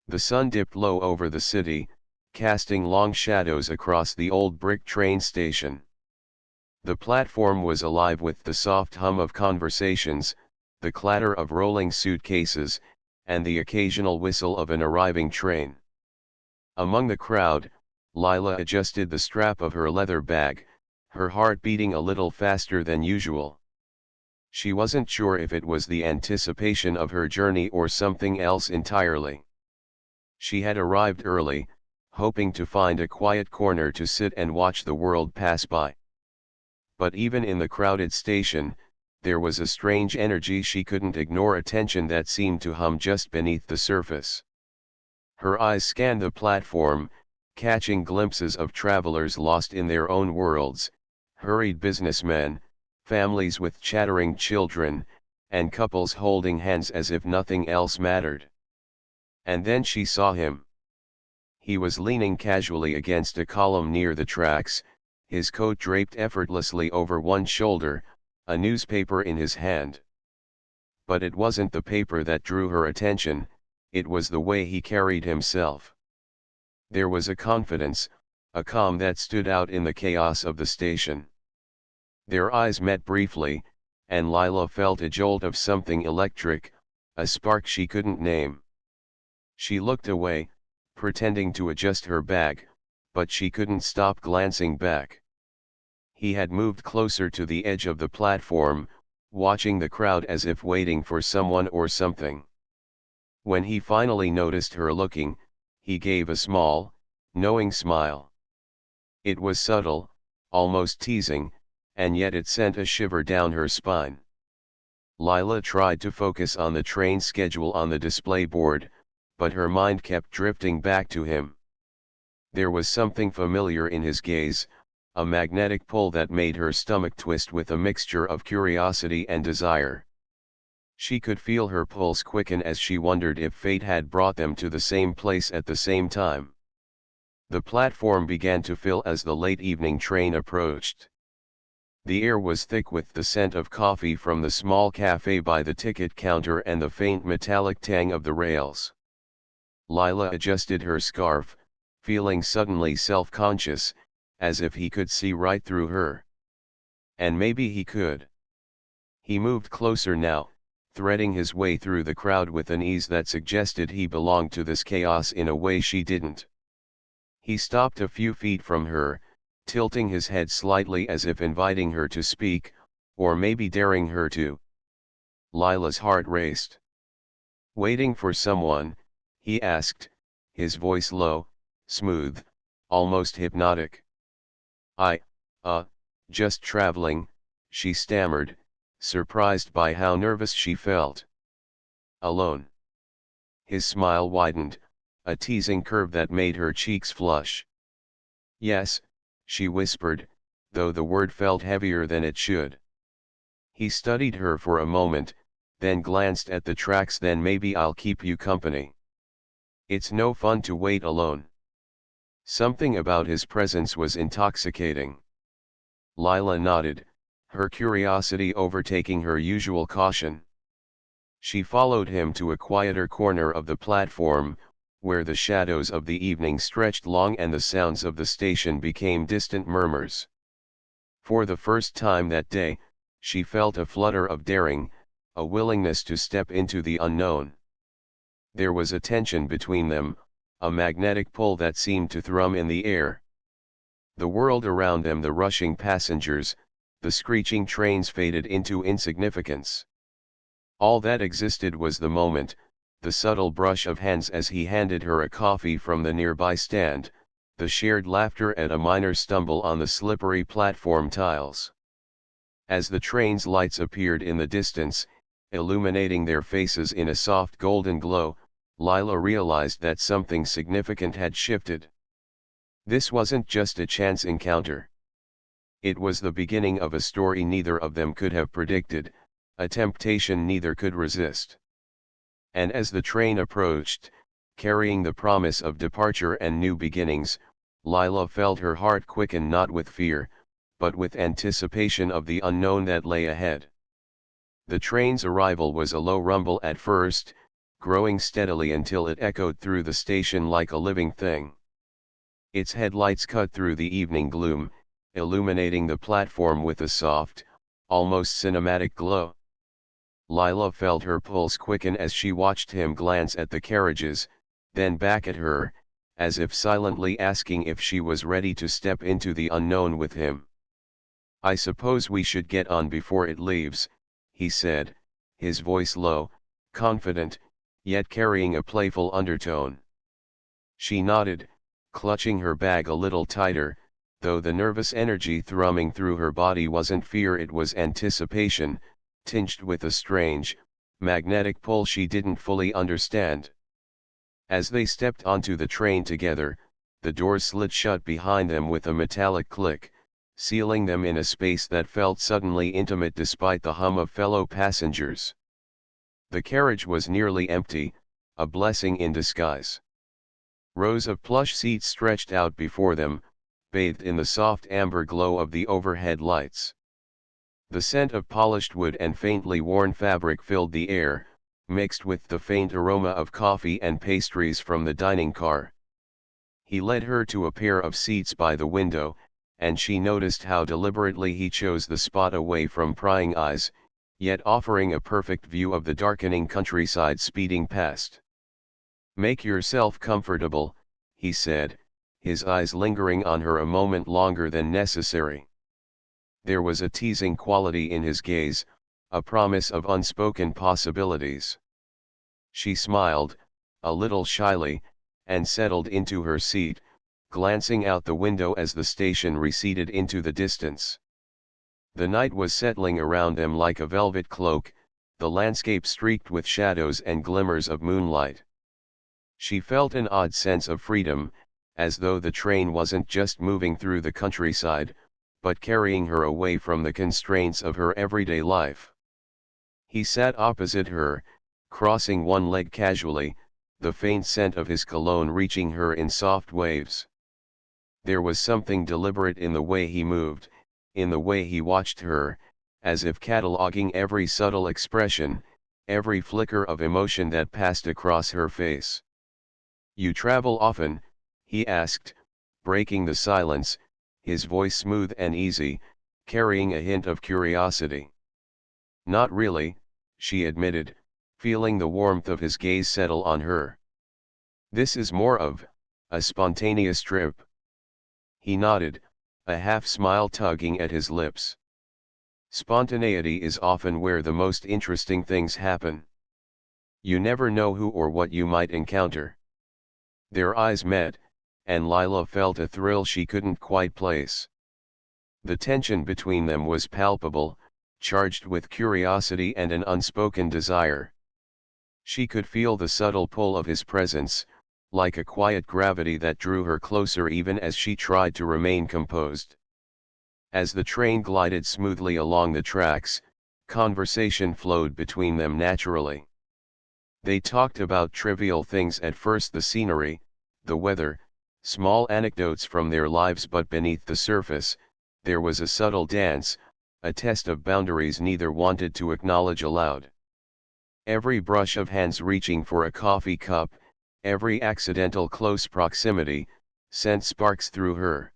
The sun dipped low over the city, casting long shadows across the old brick train station. The platform was alive with the soft hum of conversations, the clatter of rolling suitcases, and the occasional whistle of an arriving train. Among the crowd, Lila adjusted the strap of her leather bag, her heart beating a little faster than usual. She wasn't sure if it was the anticipation of her journey or something else entirely. She had arrived early, hoping to find a quiet corner to sit and watch the world pass by. But even in the crowded station, there was a strange energy she couldn't ignore, a tension that seemed to hum just beneath the surface. Her eyes scanned the platform, catching glimpses of travelers lost in their own worlds, hurried businessmen, families with chattering children, and couples holding hands as if nothing else mattered. And then she saw him. He was leaning casually against a column near the tracks, his coat draped effortlessly over one shoulder, a newspaper in his hand. But it wasn't the paper that drew her attention, it was the way he carried himself. There was a confidence, a calm that stood out in the chaos of the station. Their eyes met briefly, and Lila felt a jolt of something electric, a spark she couldn't name. She looked away, pretending to adjust her bag, but she couldn't stop glancing back. He had moved closer to the edge of the platform, watching the crowd as if waiting for someone or something. When he finally noticed her looking, he gave a small, knowing smile. It was subtle, almost teasing, and yet it sent a shiver down her spine. Lila tried to focus on the train schedule on the display board, but her mind kept drifting back to him. There was something familiar in his gaze, a magnetic pull that made her stomach twist with a mixture of curiosity and desire. She could feel her pulse quicken as she wondered if fate had brought them to the same place at the same time. The platform began to fill as the late evening train approached. The air was thick with the scent of coffee from the small cafe by the ticket counter and the faint metallic tang of the rails. Lila adjusted her scarf, feeling suddenly self-conscious, as if he could see right through her. And maybe he could. He moved closer now, threading his way through the crowd with an ease that suggested he belonged to this chaos in a way she didn't. He stopped a few feet from her, tilting his head slightly as if inviting her to speak, or maybe daring her to. Lila's heart raced. "Waiting for someone?" he asked, his voice low, smooth, almost hypnotic. Just traveling," she stammered, surprised by how nervous she felt. "Alone?" His smile widened, a teasing curve that made her cheeks flush. "Yes," she whispered, though the word felt heavier than it should. He studied her for a moment, then glanced at the tracks. "Then maybe I'll keep you company. It's no fun to wait alone." Something about his presence was intoxicating. Lila nodded, her curiosity overtaking her usual caution. She followed him to a quieter corner of the platform, where the shadows of the evening stretched long and the sounds of the station became distant murmurs. For the first time that day, she felt a flutter of daring, a willingness to step into the unknown. There was a tension between them, a magnetic pull that seemed to thrum in the air. The world around them, the rushing passengers, the screeching trains, faded into insignificance. All that existed was the moment, the subtle brush of hands as he handed her a coffee from the nearby stand, the shared laughter at a minor stumble on the slippery platform tiles. As the train's lights appeared in the distance, illuminating their faces in a soft golden glow, Lila realized that something significant had shifted. This wasn't just a chance encounter. It was the beginning of a story neither of them could have predicted, a temptation neither could resist. And as the train approached, carrying the promise of departure and new beginnings, Lila felt her heart quicken, not with fear, but with anticipation of the unknown that lay ahead. The train's arrival was a low rumble at first, growing steadily until it echoed through the station like a living thing. Its headlights cut through the evening gloom, illuminating the platform with a soft, almost cinematic glow. Lila felt her pulse quicken as she watched him glance at the carriages, then back at her, as if silently asking if she was ready to step into the unknown with him. "I suppose we should get on before it leaves," he said, his voice low, confident, yet carrying a playful undertone. She nodded, clutching her bag a little tighter, though the nervous energy thrumming through her body wasn't fear, it was anticipation, tinged with a strange, magnetic pull she didn't fully understand. As they stepped onto the train together, the doors slid shut behind them with a metallic click, sealing them in a space that felt suddenly intimate despite the hum of fellow passengers. The carriage was nearly empty, a blessing in disguise. Rows of plush seats stretched out before them, bathed in the soft amber glow of the overhead lights. The scent of polished wood and faintly worn fabric filled the air, mixed with the faint aroma of coffee and pastries from the dining car. He led her to a pair of seats by the window, and she noticed how deliberately he chose the spot away from prying eyes, yet offering a perfect view of the darkening countryside speeding past. "Make yourself comfortable," he said, his eyes lingering on her a moment longer than necessary. There was a teasing quality in his gaze, a promise of unspoken possibilities. She smiled, a little shyly, and settled into her seat, glancing out the window as the station receded into the distance. The night was settling around them like a velvet cloak, the landscape streaked with shadows and glimmers of moonlight. She felt an odd sense of freedom, as though the train wasn't just moving through the countryside, but carrying her away from the constraints of her everyday life. He sat opposite her, crossing one leg casually, the faint scent of his cologne reaching her in soft waves. There was something deliberate in the way he moved, in the way he watched her, as if cataloging every subtle expression, every flicker of emotion that passed across her face. "You travel often?" he asked, breaking the silence, his voice smooth and easy, carrying a hint of curiosity. "Not really," she admitted, feeling the warmth of his gaze settle on her. "This is more of a spontaneous trip." He nodded, a half-smile tugging at his lips. "Spontaneity is often where the most interesting things happen. You never know who or what you might encounter." Their eyes met, and Lila felt a thrill she couldn't quite place. The tension between them was palpable, charged with curiosity and an unspoken desire. She could feel the subtle pull of his presence, like a quiet gravity that drew her closer even as she tried to remain composed. As the train glided smoothly along the tracks, conversation flowed between them naturally. They talked about trivial things at first, the scenery, the weather, small anecdotes from their lives, but beneath the surface, there was a subtle dance, a test of boundaries neither wanted to acknowledge aloud. Every brush of hands reaching for a coffee cup, every accidental close proximity, sent sparks through her.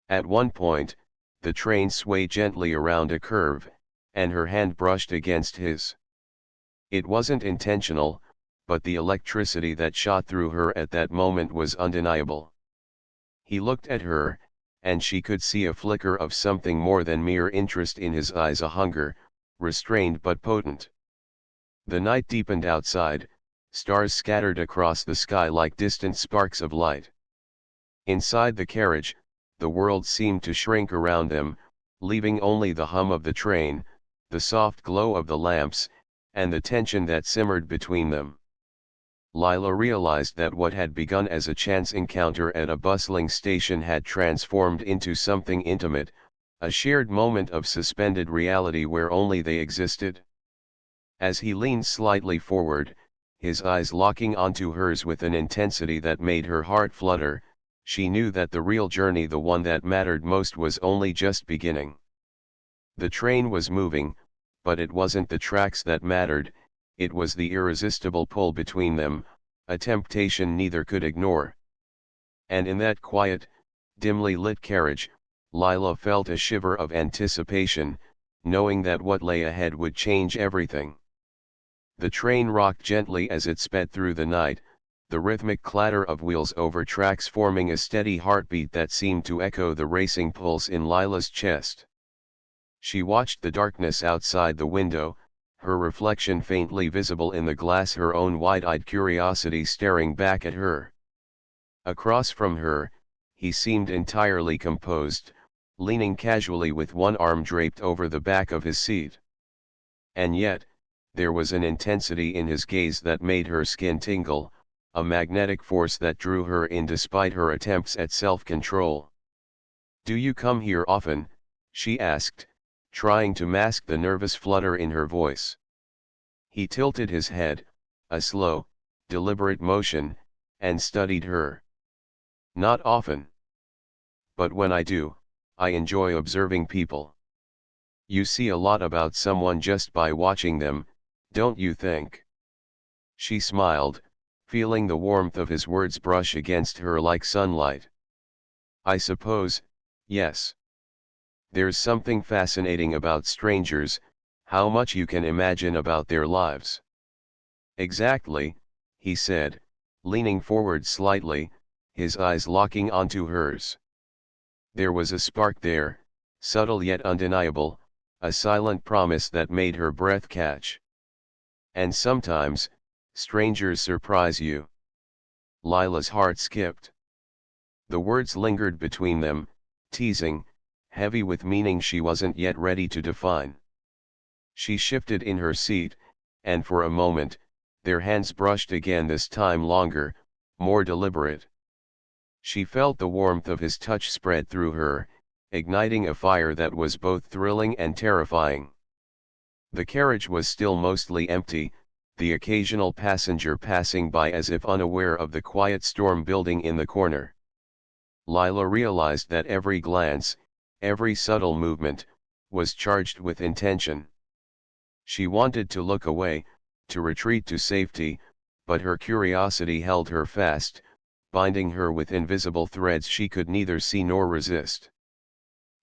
At one point, the train swayed gently around a curve, and her hand brushed against his. It wasn't intentional, but the electricity that shot through her at that moment was undeniable. He looked at her, and she could see a flicker of something more than mere interest in his eyes, a hunger, restrained but potent. The night deepened outside, stars scattered across the sky like distant sparks of light. Inside the carriage, the world seemed to shrink around them, leaving only the hum of the train, the soft glow of the lamps, and the tension that simmered between them. Lila realized that what had begun as a chance encounter at a bustling station had transformed into something intimate, a shared moment of suspended reality where only they existed. As he leaned slightly forward, his eyes locking onto hers with an intensity that made her heart flutter, she knew that the real journey, the one that mattered most, was only just beginning. The train was moving, but it wasn't the tracks that mattered, it was the irresistible pull between them, a temptation neither could ignore. And in that quiet, dimly lit carriage, Lila felt a shiver of anticipation, knowing that what lay ahead would change everything. The train rocked gently as it sped through the night, the rhythmic clatter of wheels over tracks forming a steady heartbeat that seemed to echo the racing pulse in Lila's chest. She watched the darkness outside the window, her reflection faintly visible in the glass, her own wide-eyed curiosity staring back at her. Across from her, he seemed entirely composed, leaning casually with one arm draped over the back of his seat. And yet, there was an intensity in his gaze that made her skin tingle, a magnetic force that drew her in despite her attempts at self-control. "Do you come here often?" she asked, trying to mask the nervous flutter in her voice. He tilted his head, a slow, deliberate motion, and studied her. "Not often. But when I do, I enjoy observing people. You see a lot about someone just by watching them, don't you think?" She smiled, feeling the warmth of his words brush against her like sunlight. "I suppose, yes. There's something fascinating about strangers, how much you can imagine about their lives." "Exactly," he said, leaning forward slightly, his eyes locking onto hers. There was a spark there, subtle yet undeniable, a silent promise that made her breath catch. "And sometimes, strangers surprise you." Lila's heart skipped. The words lingered between them, teasing, heavy with meaning she wasn't yet ready to define. She shifted in her seat, and for a moment, their hands brushed again, this time longer, more deliberate. She felt the warmth of his touch spread through her, igniting a fire that was both thrilling and terrifying. The carriage was still mostly empty, the occasional passenger passing by as if unaware of the quiet storm building in the corner. Lila realized that every glance, every subtle movement, was charged with intention. She wanted to look away, to retreat to safety, but her curiosity held her fast, binding her with invisible threads she could neither see nor resist.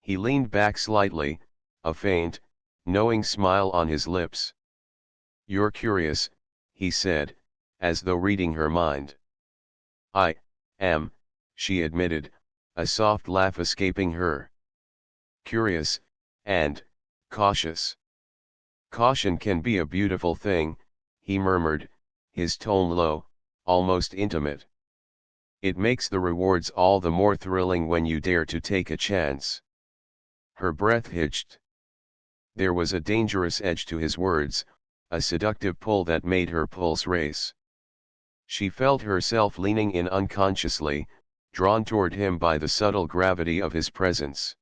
He leaned back slightly, a faint, knowing smile on his lips. "You're curious," he said, as though reading her mind. "I am," she admitted, a soft laugh escaping her. "Curious, and cautious." "Caution can be a beautiful thing," he murmured, his tone low, almost intimate. "It makes the rewards all the more thrilling when you dare to take a chance." Her breath hitched. There was a dangerous edge to his words, a seductive pull that made her pulse race. She felt herself leaning in unconsciously, drawn toward him by the subtle gravity of his presence.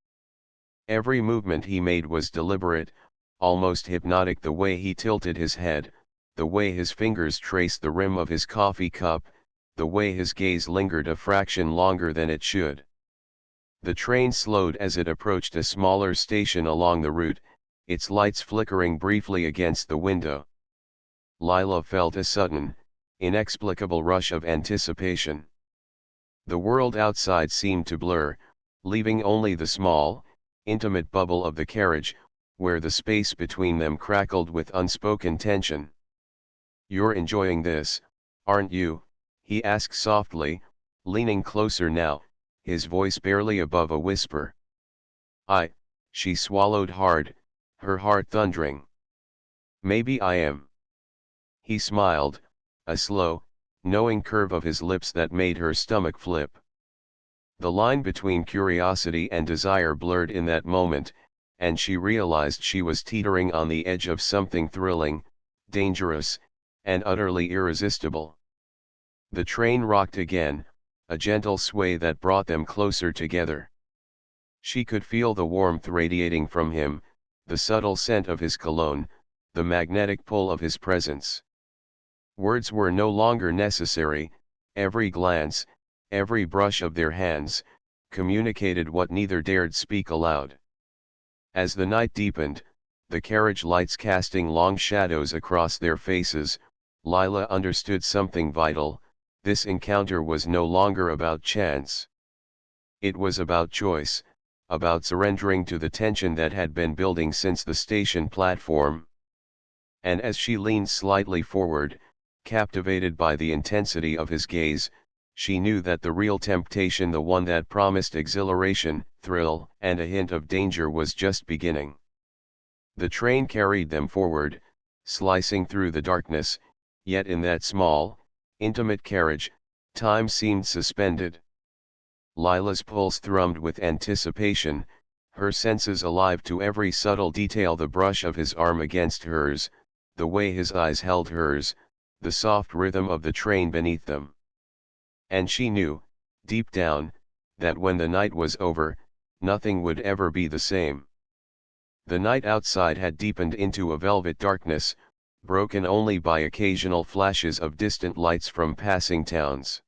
Every movement he made was deliberate, almost hypnotic, the way he tilted his head, the way his fingers traced the rim of his coffee cup, the way his gaze lingered a fraction longer than it should. The train slowed as it approached a smaller station along the route, its lights flickering briefly against the window. Lila felt a sudden, inexplicable rush of anticipation. The world outside seemed to blur, leaving only the small, intimate bubble of the carriage, where the space between them crackled with unspoken tension. "You're enjoying this, aren't you?" he asked softly, leaning closer now, his voice barely above a whisper. She swallowed hard, her heart thundering. "Maybe I am." He smiled, a slow, knowing curve of his lips that made her stomach flip. The line between curiosity and desire blurred in that moment, and she realized she was teetering on the edge of something thrilling, dangerous, and utterly irresistible. The train rocked again, a gentle sway that brought them closer together. She could feel the warmth radiating from him, the subtle scent of his cologne, the magnetic pull of his presence. Words were no longer necessary, every glance, every brush of their hands, communicated what neither dared speak aloud. As the night deepened, the carriage lights casting long shadows across their faces. Lila understood something vital. This encounter was no longer about chance. It was about choice, about surrendering to the tension that had been building since the station platform. And as she leaned slightly forward, captivated by the intensity of his gaze, she knew that the real temptation, the one that promised exhilaration, thrill, and a hint of danger, was just beginning. The train carried them forward, slicing through the darkness, yet in that small, intimate carriage, time seemed suspended. Lila's pulse thrummed with anticipation, her senses alive to every subtle detail: the brush of his arm against hers, the way his eyes held hers, the soft rhythm of the train beneath them. And she knew, deep down, that when the night was over, nothing would ever be the same. The night outside had deepened into a velvet darkness, broken only by occasional flashes of distant lights from passing towns.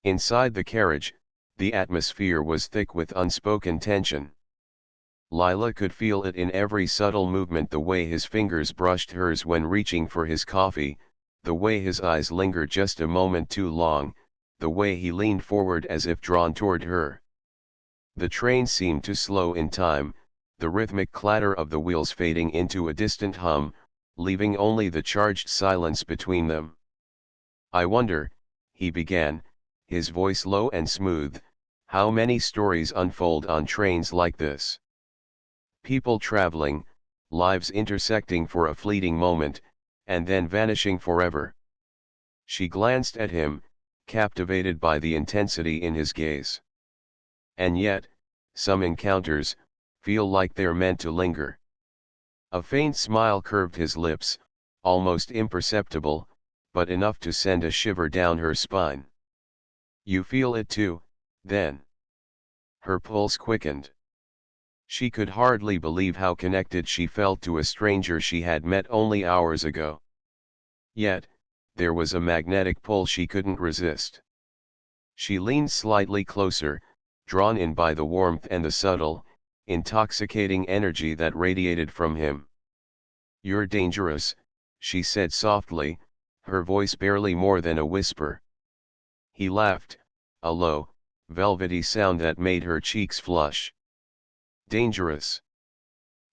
Inside the carriage, the atmosphere was thick with unspoken tension. Lila could feel it in every subtle movement: the way his fingers brushed hers when reaching for his coffee, the way his eyes lingered just a moment too long, the way he leaned forward as if drawn toward her. The train seemed to slow in time, the rhythmic clatter of the wheels fading into a distant hum, leaving only the charged silence between them. "I wonder," he began, his voice low and smooth, "how many stories unfold on trains like this? People traveling, lives intersecting for a fleeting moment, and then vanishing forever." She glanced at him, captivated by the intensity in his gaze. "And yet, some encounters feel like they're meant to linger." A faint smile curved his lips, almost imperceptible, but enough to send a shiver down her spine. "You feel it too, then?" Her pulse quickened. She could hardly believe how connected she felt to a stranger she had met only hours ago. Yet, there was a magnetic pull she couldn't resist. She leaned slightly closer, drawn in by the warmth and the subtle, intoxicating energy that radiated from him. "You're dangerous," she said softly, her voice barely more than a whisper. He laughed, a low, velvety sound that made her cheeks flush. "Dangerous?"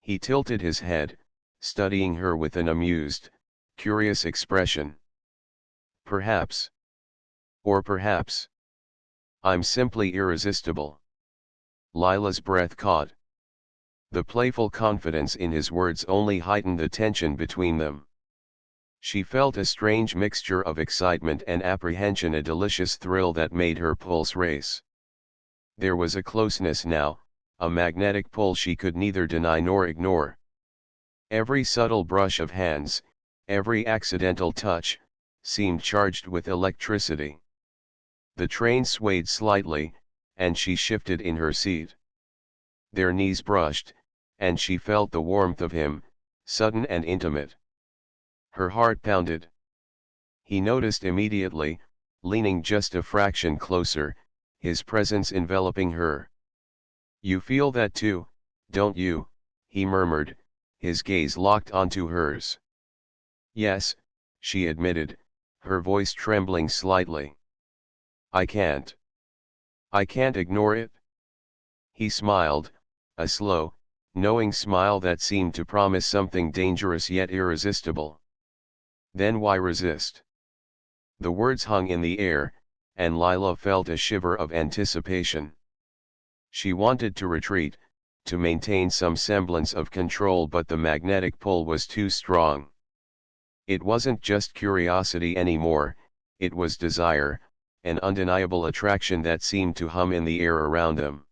He tilted his head, studying her with an amused, curious expression. "Perhaps. Or perhaps I'm simply irresistible." Lila's breath caught. The playful confidence in his words only heightened the tension between them. She felt a strange mixture of excitement and apprehension, a delicious thrill that made her pulse race. There was a closeness now, a magnetic pull she could neither deny nor ignore. Every subtle brush of hands, every accidental touch, seemed charged with electricity. The train swayed slightly, and she shifted in her seat. Their knees brushed, and she felt the warmth of him, sudden and intimate. Her heart pounded. He noticed immediately, leaning just a fraction closer, his presence enveloping her. "You feel that too, don't you?" he murmured, his gaze locked onto hers. "Yes," she admitted, her voice trembling slightly. I can't ignore it." He smiled, a slow, knowing smile that seemed to promise something dangerous yet irresistible. "Then why resist?" The words hung in the air, and Lila felt a shiver of anticipation. She wanted to retreat, to maintain some semblance of control, but the magnetic pull was too strong. It wasn't just curiosity anymore, it was desire, an undeniable attraction that seemed to hum in the air around them.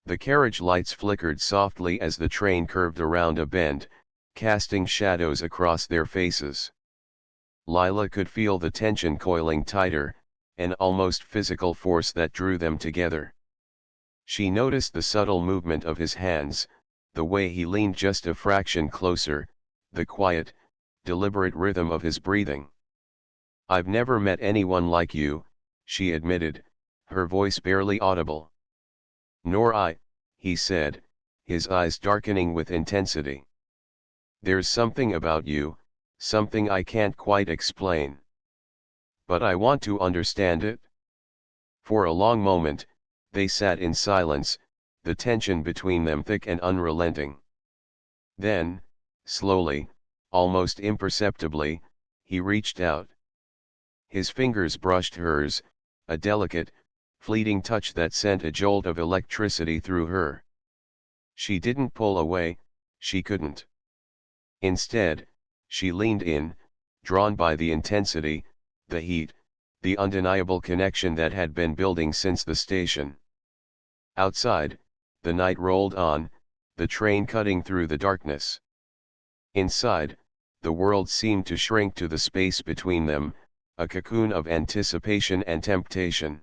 The carriage lights flickered softly as the train curved around a bend, casting shadows across their faces. Lila could feel the tension coiling tighter, an almost physical force that drew them together. She noticed the subtle movement of his hands, the way he leaned just a fraction closer, the quiet, deliberate rhythm of his breathing. "I've never met anyone like you," she admitted, her voice barely audible. "Nor I," he said, his eyes darkening with intensity. There's something about you, something I can't quite explain. But I want to understand it. For a long moment, they sat in silence, the tension between them thick and unrelenting. Then, slowly, almost imperceptibly, he reached out. His fingers brushed hers, a delicate, fleeting touch that sent a jolt of electricity through her. She didn't pull away, she couldn't. Instead, she leaned in, drawn by the intensity, the heat, the undeniable connection that had been building since the station. Outside, the night rolled on, the train cutting through the darkness. Inside, the world seemed to shrink to the space between them, a cocoon of anticipation and temptation.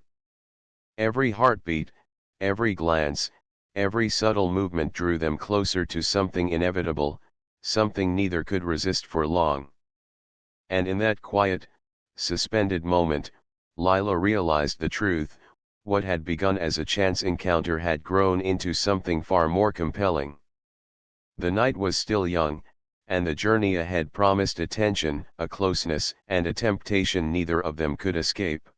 Every heartbeat, every glance, every subtle movement drew them closer to something inevitable, something neither could resist for long. And in that quiet, suspended moment, Lila realized the truth: what had begun as a chance encounter had grown into something far more compelling. The night was still young, and the journey ahead promised a tension, a closeness, and a temptation neither of them could escape.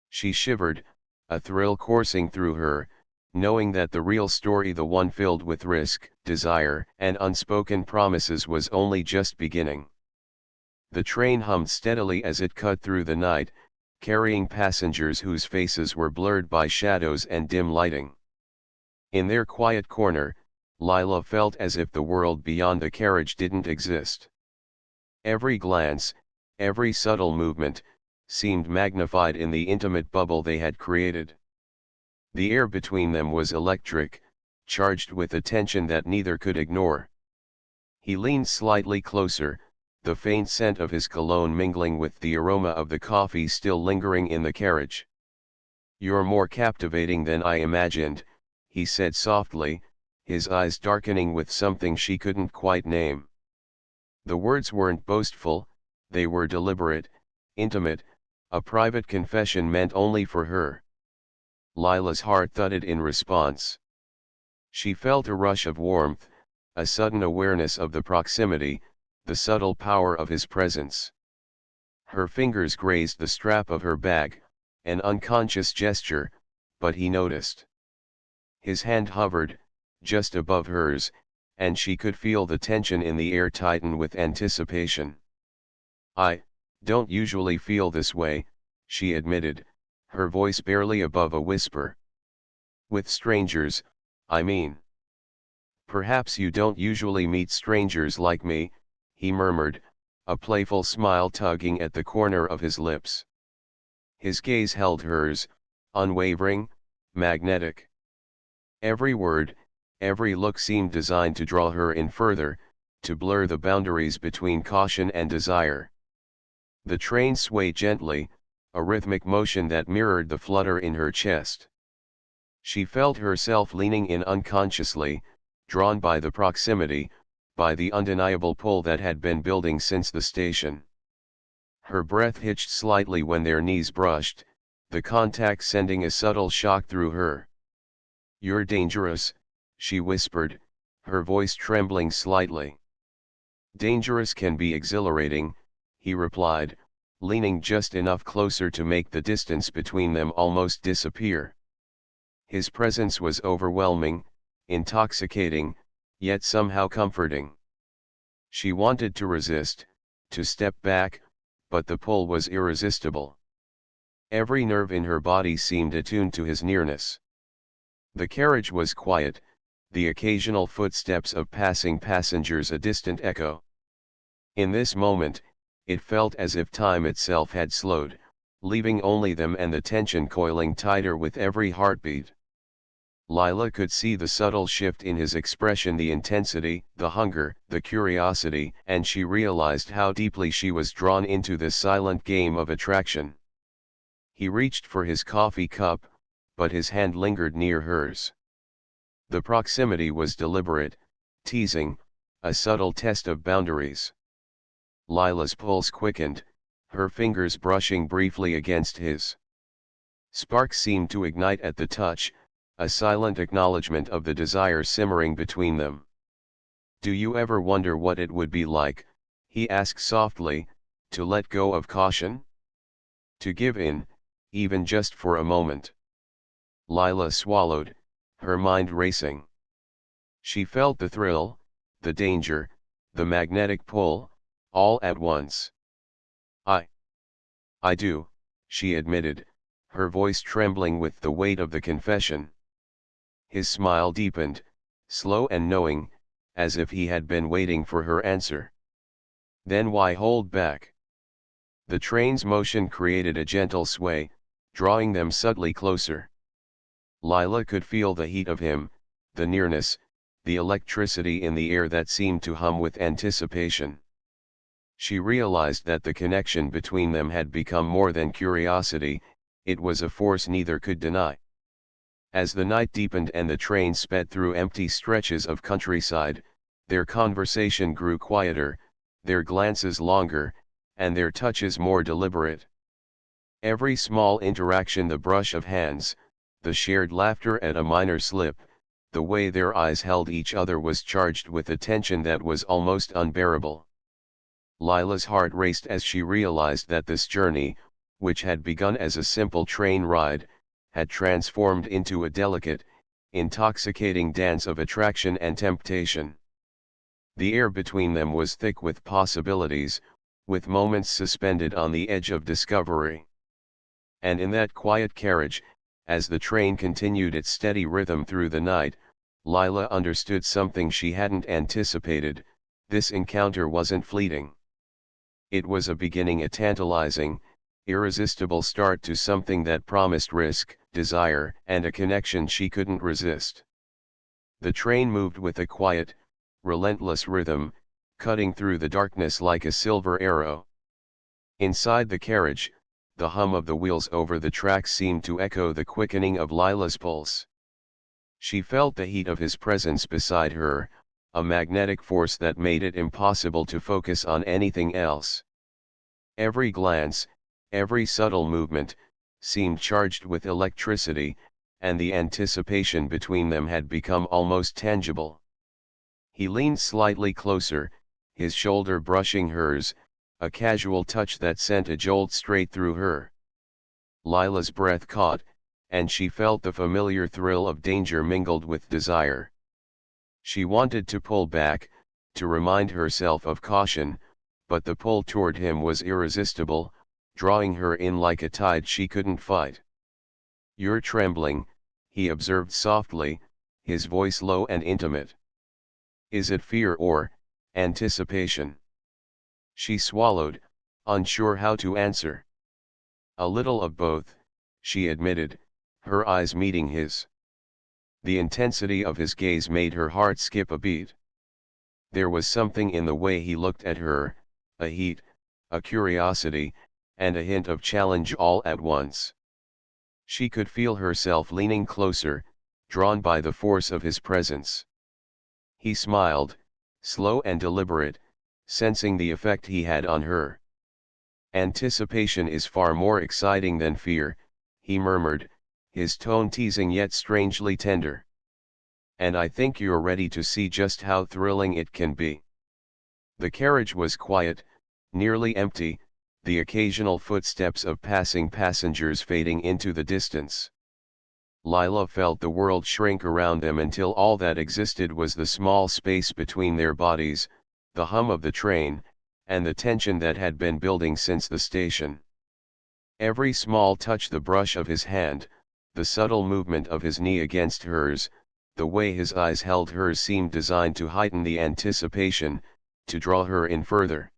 She shivered, a thrill coursing through her, knowing that the real story, the one filled with risk, desire, and unspoken promises, was only just beginning. The train hummed steadily as it cut through the night, carrying passengers whose faces were blurred by shadows and dim lighting. In their quiet corner, Lila felt as if the world beyond the carriage didn't exist. Every glance, every subtle movement, seemed magnified in the intimate bubble they had created. The air between them was electric, charged with a tension that neither could ignore. He leaned slightly closer, the faint scent of his cologne mingling with the aroma of the coffee still lingering in the carriage. "You're more captivating than I imagined," he said softly, his eyes darkening with something she couldn't quite name. The words weren't boastful, they were deliberate, intimate, a private confession meant only for her. Lila's heart thudded in response. She felt a rush of warmth, a sudden awareness of the proximity, the subtle power of his presence. Her fingers grazed the strap of her bag, an unconscious gesture, but he noticed. His hand hovered, just above hers, and she could feel the tension in the air tighten with anticipation. "I don't usually feel this way," she admitted, her voice barely above a whisper. "With strangers, I mean." "Perhaps you don't usually meet strangers like me," he murmured, a playful smile tugging at the corner of his lips. His gaze held hers, unwavering, magnetic. Every word, every look seemed designed to draw her in further, to blur the boundaries between caution and desire. The train swayed gently, a rhythmic motion that mirrored the flutter in her chest. She felt herself leaning in unconsciously, drawn by the proximity, by the undeniable pull that had been building since the station. Her breath hitched slightly when their knees brushed, the contact sending a subtle shock through her. "You're dangerous," she whispered, her voice trembling slightly. "Dangerous can be exhilarating," he replied, leaning just enough closer to make the distance between them almost disappear. His presence was overwhelming, intoxicating, yet somehow comforting. She wanted to resist, to step back, but the pull was irresistible. Every nerve in her body seemed attuned to his nearness. The carriage was quiet, the occasional footsteps of passing passengers a distant echo. In this moment, it felt as if time itself had slowed, leaving only them and the tension coiling tighter with every heartbeat. Lila could see the subtle shift in his expression, the intensity, the hunger, the curiosity, and she realized how deeply she was drawn into this silent game of attraction. He reached for his coffee cup, but his hand lingered near hers. The proximity was deliberate, teasing, a subtle test of boundaries. Lila's pulse quickened, her fingers brushing briefly against his. Sparks seemed to ignite at the touch, a silent acknowledgement of the desire simmering between them. Do you ever wonder what it would be like, he asked softly, to let go of caution? To give in, even just for a moment. Lila swallowed, her mind racing. She felt the thrill, the danger, the magnetic pull, all at once. I do, she admitted, her voice trembling with the weight of the confession. His smile deepened, slow and knowing, as if he had been waiting for her answer. Then why hold back? The train's motion created a gentle sway, drawing them subtly closer. Lila could feel the heat of him, the nearness, the electricity in the air that seemed to hum with anticipation. She realized that the connection between them had become more than curiosity, it was a force neither could deny. As the night deepened and the train sped through empty stretches of countryside, their conversation grew quieter, their glances longer, and their touches more deliberate. Every small interaction, the brush of hands, the shared laughter at a minor slip, the way their eyes held each other was charged with a tension that was almost unbearable. Lila's heart raced as she realized that this journey, which had begun as a simple train ride, had transformed into a delicate, intoxicating dance of attraction and temptation. The air between them was thick with possibilities, with moments suspended on the edge of discovery. And in that quiet carriage, as the train continued its steady rhythm through the night, Lila understood something she hadn't anticipated: this encounter wasn't fleeting. It was a beginning, a tantalizing, irresistible start to something that promised risk, desire, and a connection she couldn't resist. The train moved with a quiet, relentless rhythm, cutting through the darkness like a silver arrow. Inside the carriage, the hum of the wheels over the tracks seemed to echo the quickening of Lila's pulse. She felt the heat of his presence beside her, a magnetic force that made it impossible to focus on anything else. Every glance, every subtle movement, seemed charged with electricity, and the anticipation between them had become almost tangible. He leaned slightly closer, his shoulder brushing hers, a casual touch that sent a jolt straight through her. Lila's breath caught, and she felt the familiar thrill of danger mingled with desire. She wanted to pull back, to remind herself of caution, but the pull toward him was irresistible, drawing her in like a tide she couldn't fight. "You're trembling," he observed softly, his voice low and intimate. "Is it fear or anticipation?" She swallowed, unsure how to answer. "A little of both," she admitted, her eyes meeting his. The intensity of his gaze made her heart skip a beat. There was something in the way he looked at her, a heat, a curiosity, and a hint of challenge all at once. She could feel herself leaning closer, drawn by the force of his presence. He smiled, slow and deliberate, sensing the effect he had on her. "Anticipation is far more exciting than fear," he murmured, his tone teasing yet strangely tender. "And I think you're ready to see just how thrilling it can be." The carriage was quiet, nearly empty, the occasional footsteps of passing passengers fading into the distance. Lila felt the world shrink around them until all that existed was the small space between their bodies, the hum of the train, and the tension that had been building since the station. Every small touch, the brush of his hand, the subtle movement of his knee against hers, the way his eyes held hers seemed designed to heighten the anticipation, to draw her in further.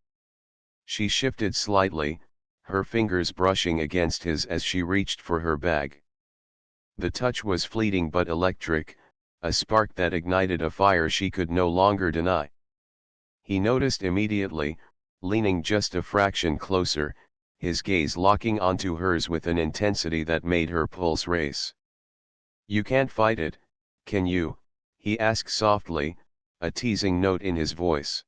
She shifted slightly, her fingers brushing against his as she reached for her bag. The touch was fleeting but electric, a spark that ignited a fire she could no longer deny. He noticed immediately, leaning just a fraction closer, his gaze locking onto hers with an intensity that made her pulse race. "You can't fight it, can you?" he asked softly, a teasing note in his voice.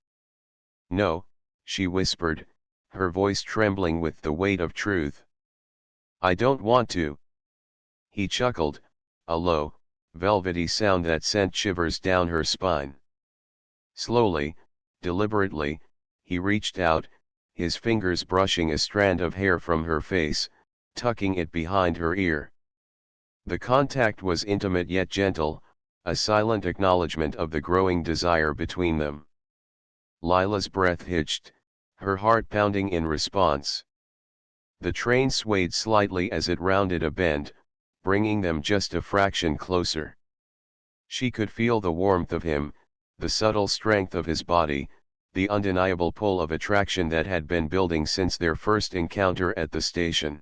"No," she whispered, her voice trembling with the weight of truth. "I don't want to." He chuckled, a low, velvety sound that sent shivers down her spine. Slowly, deliberately, he reached out, his fingers brushing a strand of hair from her face, tucking it behind her ear. The contact was intimate yet gentle, a silent acknowledgement of the growing desire between them. Lila's breath hitched, her heart pounding in response. The train swayed slightly as it rounded a bend, bringing them just a fraction closer. She could feel the warmth of him, the subtle strength of his body, the undeniable pull of attraction that had been building since their first encounter at the station.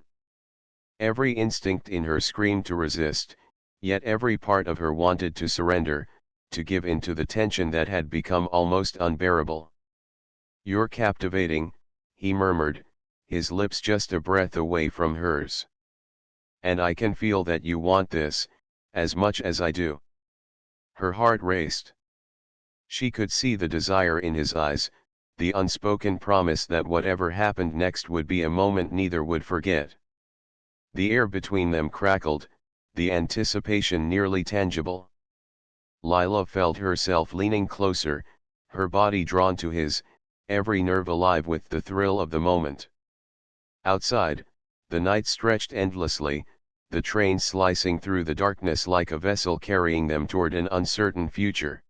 Every instinct in her screamed to resist, yet every part of her wanted to surrender, to give in to the tension that had become almost unbearable. "You're captivating," he murmured, his lips just a breath away from hers. "And I can feel that you want this, as much as I do." Her heart raced. She could see the desire in his eyes, the unspoken promise that whatever happened next would be a moment neither would forget. The air between them crackled, the anticipation nearly tangible. Lila felt herself leaning closer, her body drawn to his, every nerve alive with the thrill of the moment. Outside, the night stretched endlessly, the train slicing through the darkness like a vessel carrying them toward an uncertain future.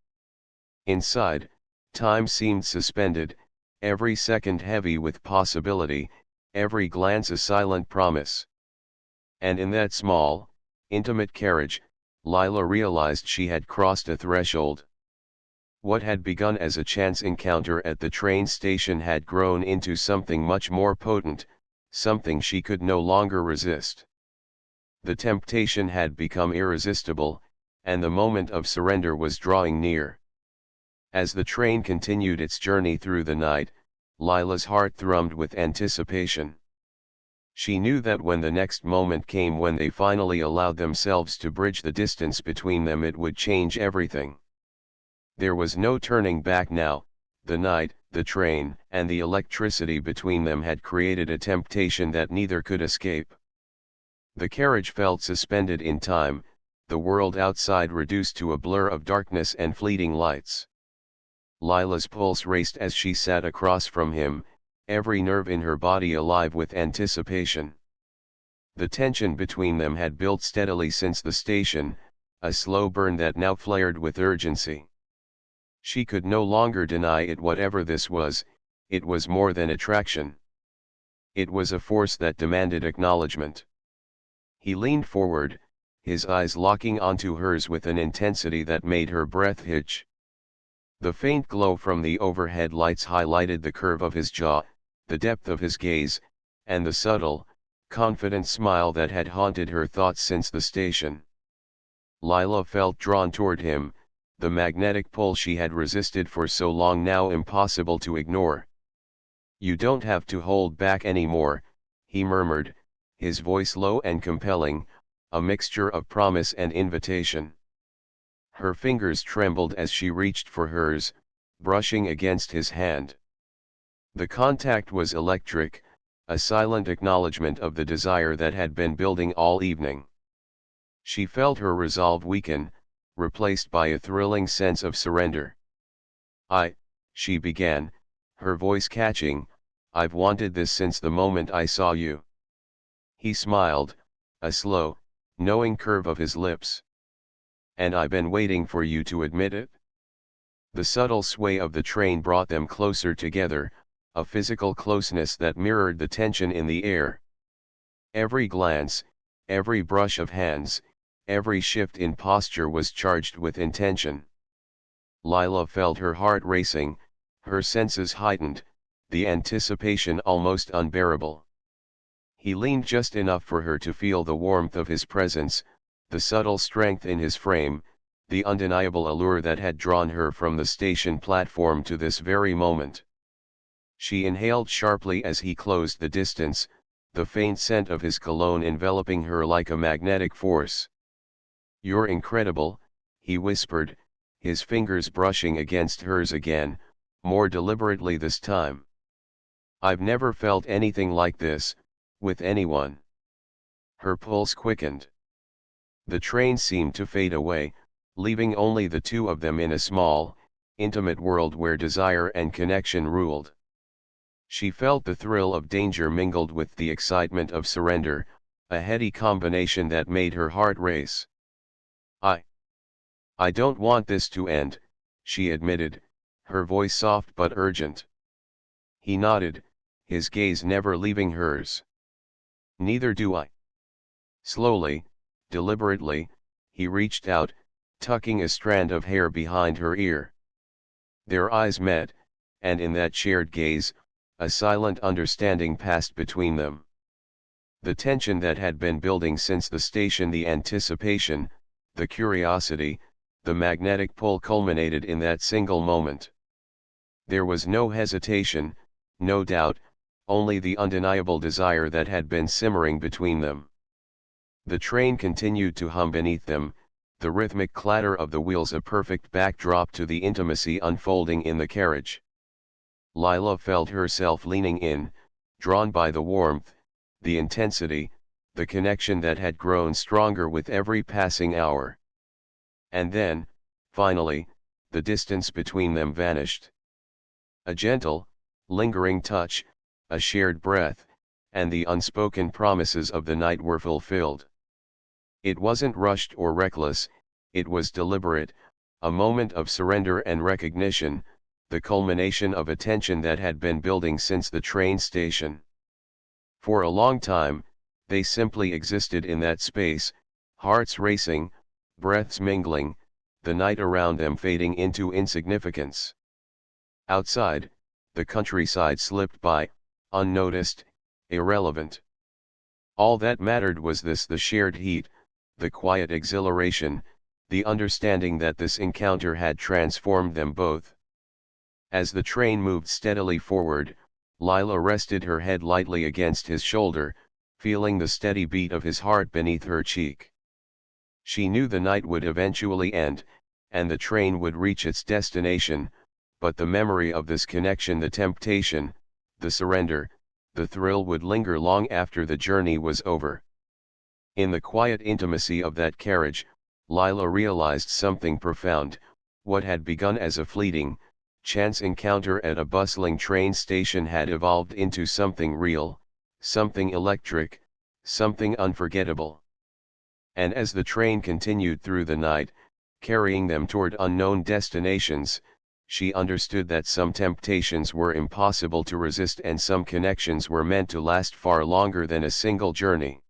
Inside, time seemed suspended, every second heavy with possibility, every glance a silent promise. And in that small, intimate carriage, Lila realized she had crossed a threshold. What had begun as a chance encounter at the train station had grown into something much more potent, something she could no longer resist. The temptation had become irresistible, and the moment of surrender was drawing near. As the train continued its journey through the night, Lila's heart thrummed with anticipation. She knew that when the next moment came, when they finally allowed themselves to bridge the distance between them, it would change everything. There was no turning back now. The night, the train, and the electricity between them had created a temptation that neither could escape. The carriage felt suspended in time, the world outside reduced to a blur of darkness and fleeting lights. Lila's pulse raced as she sat across from him, every nerve in her body alive with anticipation. The tension between them had built steadily since the station, a slow burn that now flared with urgency. She could no longer deny it. Whatever this was, it was more than attraction. It was a force that demanded acknowledgement. He leaned forward, his eyes locking onto hers with an intensity that made her breath hitch. The faint glow from the overhead lights highlighted the curve of his jaw, the depth of his gaze, and the subtle, confident smile that had haunted her thoughts since the station. Lila felt drawn toward him, the magnetic pull she had resisted for so long now impossible to ignore. "You don't have to hold back anymore," he murmured, his voice low and compelling, a mixture of promise and invitation. Her fingers trembled as she reached for hers, brushing against his hand. The contact was electric, a silent acknowledgement of the desire that had been building all evening. She felt her resolve weaken, replaced by a thrilling sense of surrender. She began, her voice catching, "I've wanted this since the moment I saw you." He smiled, a slow, knowing curve of his lips. "And I've been waiting for you to admit it." The subtle sway of the train brought them closer together, a physical closeness that mirrored the tension in the air. Every glance, every brush of hands, every shift in posture was charged with intention. Lila felt her heart racing, her senses heightened, the anticipation almost unbearable. He leaned just enough for her to feel the warmth of his presence, the subtle strength in his frame, the undeniable allure that had drawn her from the station platform to this very moment. She inhaled sharply as he closed the distance, the faint scent of his cologne enveloping her like a magnetic force. "You're incredible," he whispered, his fingers brushing against hers again, more deliberately this time. "I've never felt anything like this, with anyone." Her pulse quickened. The train seemed to fade away, leaving only the two of them in a small, intimate world where desire and connection ruled. She felt the thrill of danger mingled with the excitement of surrender, a heady combination that made her heart race. I don't want this to end, she admitted, her voice soft but urgent. He nodded, his gaze never leaving hers. Neither do I. Slowly, deliberately, he reached out, tucking a strand of hair behind her ear. Their eyes met, and in that shared gaze, a silent understanding passed between them. The tension that had been building since the station, the anticipation, the curiosity, the magnetic pull culminated in that single moment. There was no hesitation, no doubt, only the undeniable desire that had been simmering between them. The train continued to hum beneath them, the rhythmic clatter of the wheels a perfect backdrop to the intimacy unfolding in the carriage. Lila felt herself leaning in, drawn by the warmth, the intensity, the connection that had grown stronger with every passing hour. And then, finally, the distance between them vanished. A gentle, lingering touch, a shared breath, and the unspoken promises of the night were fulfilled. It wasn't rushed or reckless, it was deliberate, a moment of surrender and recognition, the culmination of a tension that had been building since the train station. For a long time, they simply existed in that space, hearts racing, breaths mingling, the night around them fading into insignificance. Outside, the countryside slipped by, unnoticed, irrelevant. All that mattered was the shared heat, the quiet exhilaration, the understanding that this encounter had transformed them both. As the train moved steadily forward, Lila rested her head lightly against his shoulder, feeling the steady beat of his heart beneath her cheek. She knew the night would eventually end, and the train would reach its destination, but the memory of this connection, the temptation, the surrender, the thrill would linger long after the journey was over. In the quiet intimacy of that carriage, Lila realized something profound. What had begun as a fleeting, chance encounter at a bustling train station had evolved into something real, something electric, something unforgettable. And as the train continued through the night, carrying them toward unknown destinations, she understood that some temptations were impossible to resist and some connections were meant to last far longer than a single journey.